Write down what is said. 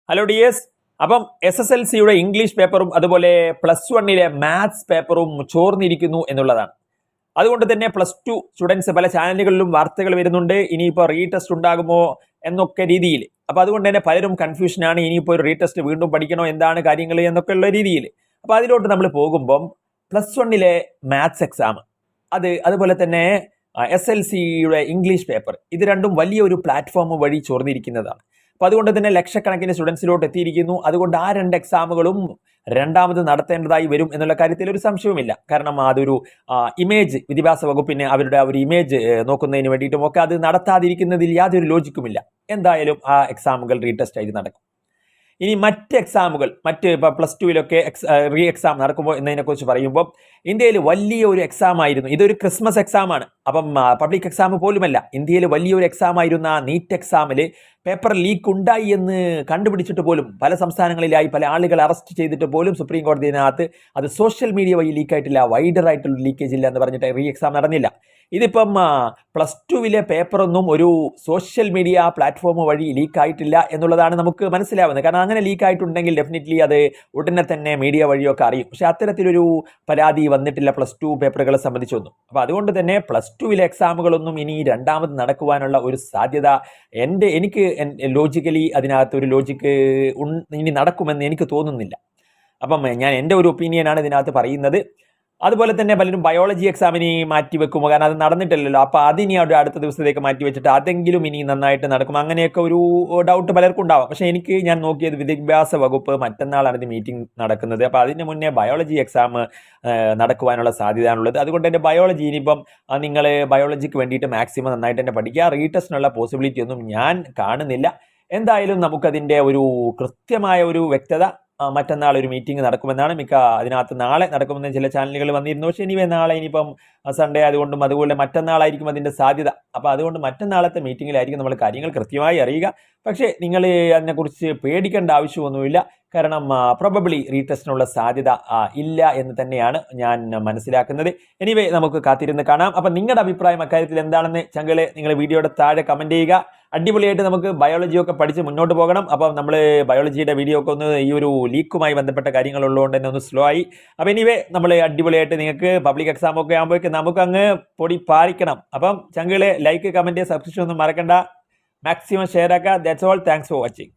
Hello dears. അപ്പം SSLCയുടെ English പേപ്പറും അതുപോലെ +1 മാത്സ് പേപ്പറും ചോർന്നിരിക്കുന്നു എന്നുള്ളതാണ്. അതുകൊണ്ട് തന്നെ +2 സ്റ്റുഡൻസ് പല ചാനലുകളിലും വാർത്തകൾ വരുന്നുണ്ട്, ഇനിയിപ്പോൾ റീടെസ്റ്റ് ഉണ്ടാകുമോ എന്നൊക്കെ രീതിയിൽ. അപ്പോൾ അതുകൊണ്ട് തന്നെ പലരും കൺഫ്യൂഷനാണ്, ഇനിയിപ്പോൾ ഒരു റീടെസ്റ്റ് വീണ്ടും പഠിക്കണോ, എന്താണ് കാര്യങ്ങൾ എന്നൊക്കെയുള്ള രീതിയിൽ. അപ്പോൾ അതിലോട്ട് നമ്മൾ പോകുമ്പം +1 മാത്സ് എക്സാം, അതുപോലെ തന്നെ SLCയുടെ ഇംഗ്ലീഷ് പേപ്പർ, ഇത് രണ്ടും വലിയൊരു പ്ലാറ്റ്ഫോം വഴി ചോർന്നിരിക്കുന്നതാണ്. അപ്പോൾ അതുകൊണ്ട് തന്നെ ലക്ഷക്കണക്കിന് സ്റ്റുഡൻസിലോട്ട് എത്തിയിരിക്കുന്നു. അതുകൊണ്ട് ആ 2 എക്സാമുകളും രണ്ടാമത് നടത്തേണ്ടതായി വരും എന്നുള്ള കാര്യത്തിൽ ഒരു സംശയവുമില്ല. കാരണം അതൊരു ഇമേജ്, വിദ്യാഭ്യാസ വകുപ്പിന് അവരുടെ ഒരു ഇമേജ് നോക്കുന്നതിന് വേണ്ടിയിട്ടും ഒക്കെ അത് നടത്താതിരിക്കുന്നതിൽ യാതൊരു ലോജിക്കുമില്ല. എന്തായാലും ആ എക്സാമുകൾ റീടെസ്റ്റ് ആയിട്ട് നടക്കും. ഇനി മറ്റ് എക്സാമുകൾ, ഇപ്പോൾ +2 റീ എക്സാം നടക്കുമ്പോൾ എന്നതിനെക്കുറിച്ച് പറയുമ്പോൾ, ഇന്ത്യയിൽ വലിയ ഒരു എക്സാം ആയിരുന്നു, ഇതൊരു ക്രിസ്മസ് എക്സാമാണ്. അപ്പം പബ്ലിക് എക്സാം പോലുമല്ല, ഇന്ത്യയിൽ വലിയൊരു എക്സാം ആയിരുന്ന നീറ്റ് എക്സാമിൽ പേപ്പർ ലീക്ക് ഉണ്ടായി എന്ന് കണ്ടുപിടിച്ചിട്ട് പോലും പല സംസ്ഥാനങ്ങളിലായി പല ആളുകൾ അറസ്റ്റ് ചെയ്തിട്ട് പോലും സുപ്രീം കോടതിയിനകത്ത് അത് സോഷ്യൽ മീഡിയ വഴി ലീക്കായിട്ടില്ല, വൈഡർ ആയിട്ടുള്ള ലീക്കേജ് ഇല്ല എന്ന് പറഞ്ഞിട്ട് റീ എക്സാം നടന്നില്ല. ഇതിപ്പം +2 പേപ്പറൊന്നും ഒരു സോഷ്യൽ മീഡിയ പ്ലാറ്റ്ഫോം വഴി ലീക്കായിട്ടില്ല എന്നുള്ളതാണ് നമുക്ക് മനസ്സിലാവുന്നത്. കാരണം അങ്ങനെ ലീക്കായിട്ടുണ്ടെങ്കിൽ ഡെഫിനറ്റ്ലി അത് ഉടനെ തന്നെ മീഡിയ വഴിയൊക്കെ അറിയും. പക്ഷെ അത്തരത്തിലൊരു പരാതി വന്നിട്ടില്ല +2 പേപ്പറുകളെ സംബന്ധിച്ചൊന്നും. അപ്പോൾ അതുകൊണ്ട് തന്നെ +2 എക്സാമുകളൊന്നും ഇനി രണ്ടാമത് നടക്കുവാനുള്ള ഒരു സാധ്യത എനിക്ക് ലോജിക്കലി അതിനകത്തൊരു ലോജിക്ക് ഇനി നടക്കുമെന്ന് എനിക്ക് തോന്നുന്നില്ല. അപ്പം ഞാൻ എൻ്റെ ഒരു ഒപ്പീനിയനാണ് ഇതിനകത്ത് പറയുന്നത്. അതുപോലെ തന്നെ പലരും ബയോളജി എക്സാമിന് മാറ്റി വെക്കുമോ, കാരണം അത് നടന്നിട്ടില്ലല്ലോ, അപ്പോൾ അതിനി അവിടെ അടുത്ത ദിവസത്തേക്ക് മാറ്റി വെച്ചിട്ട് അതെങ്കിലും ഇനി നന്നായിട്ട് നടക്കും, അങ്ങനെയൊക്കെ ഒരു ഡൗട്ട് പലർക്കും ഉണ്ടാവാം. പക്ഷേ ഞാൻ നോക്കിയത് വിദ്യാഭ്യാസ വകുപ്പ് മറ്റന്നാളാണ് ഇത് മീറ്റിംഗ് നടക്കുന്നത്. അപ്പോൾ അതിന് മുന്നേ ബയോളജി എക്സാം നടക്കുവാനുള്ള സാധ്യതയാണുള്ളത്. അതുകൊണ്ട് തന്നെ ബയോളജി ഇനിയിപ്പം നിങ്ങൾ ബയോളജിക്ക് വേണ്ടിയിട്ട് മാക്സിമം നന്നായിട്ട് തന്നെ പഠിക്കുക. റീടെസ്റ്റിനുള്ള പോസിബിലിറ്റി ഒന്നും ഞാൻ കാണുന്നില്ല. എന്തായാലും നമുക്കതിൻ്റെ ഒരു കൃത്യമായ ഒരു വ്യക്തത മറ്റന്നാൾ ഒരു മീറ്റിംഗ് നടക്കുമെന്നാണ് അതിനകത്ത് നാളെ നടക്കുമെന്ന് ചില ചാനലുകൾ വന്നിരുന്നു. പക്ഷേ നാളെ ഇനിയിപ്പം സൺഡേ ആയതുകൊണ്ടും അതുപോലെ മറ്റന്നാളായിരിക്കും അതിൻ്റെ സാധ്യത. അപ്പോൾ അതുകൊണ്ട് മറ്റന്നാളത്തെ മീറ്റിങ്ങിലായിരിക്കും നമ്മൾ കാര്യങ്ങൾ കൃത്യമായി അറിയുക. പക്ഷേ നിങ്ങൾ അതിനെക്കുറിച്ച് പേടിക്കേണ്ട ആവശ്യമൊന്നുമില്ല. കാരണം പ്രോബബ്ലി റീടെസ്റ്റിനുള്ള സാധ്യത ഇല്ല എന്ന് തന്നെയാണ് ഞാൻ മനസ്സിലാക്കുന്നത്. നമുക്ക് കാത്തിരുന്ന് കാണാം. അപ്പം നിങ്ങളുടെ അഭിപ്രായം അക്കാര്യത്തിൽ എന്താണെന്ന് നിങ്ങൾ വീഡിയോയുടെ താഴെ കമൻറ്റ് ചെയ്യുക. അടിപൊളിയായിട്ട് നമുക്ക് ബയോളജിയൊക്കെ പഠിച്ച് മുന്നോട്ട് പോകണം. അപ്പം നമ്മൾ ബയോളജിയുടെ വീഡിയോ ഒക്കെ ഒന്ന് ഈ ഒരു ലീക്കുമായി ബന്ധപ്പെട്ട കാര്യങ്ങളുള്ളതുകൊണ്ട് തന്നെ ഒന്ന് സ്ലോ ആയി. അപ്പം നമ്മൾ അടിപൊളിയായിട്ട് നിങ്ങൾക്ക് പബ്ലിക് എക്സാം ഒക്കെ ആകുമ്പോഴേക്കും നമുക്ക് അങ്ങ് പൊടി പാലിക്കണം. അപ്പം ലൈക്ക്, കമൻറ്റ്, സബ്സ്ക്രിപ്ഷൻ ഒന്നും മറക്കണ്ട. മാക്സിമം ഷെയർ ആക്കുക. That's all. Thanks for watching.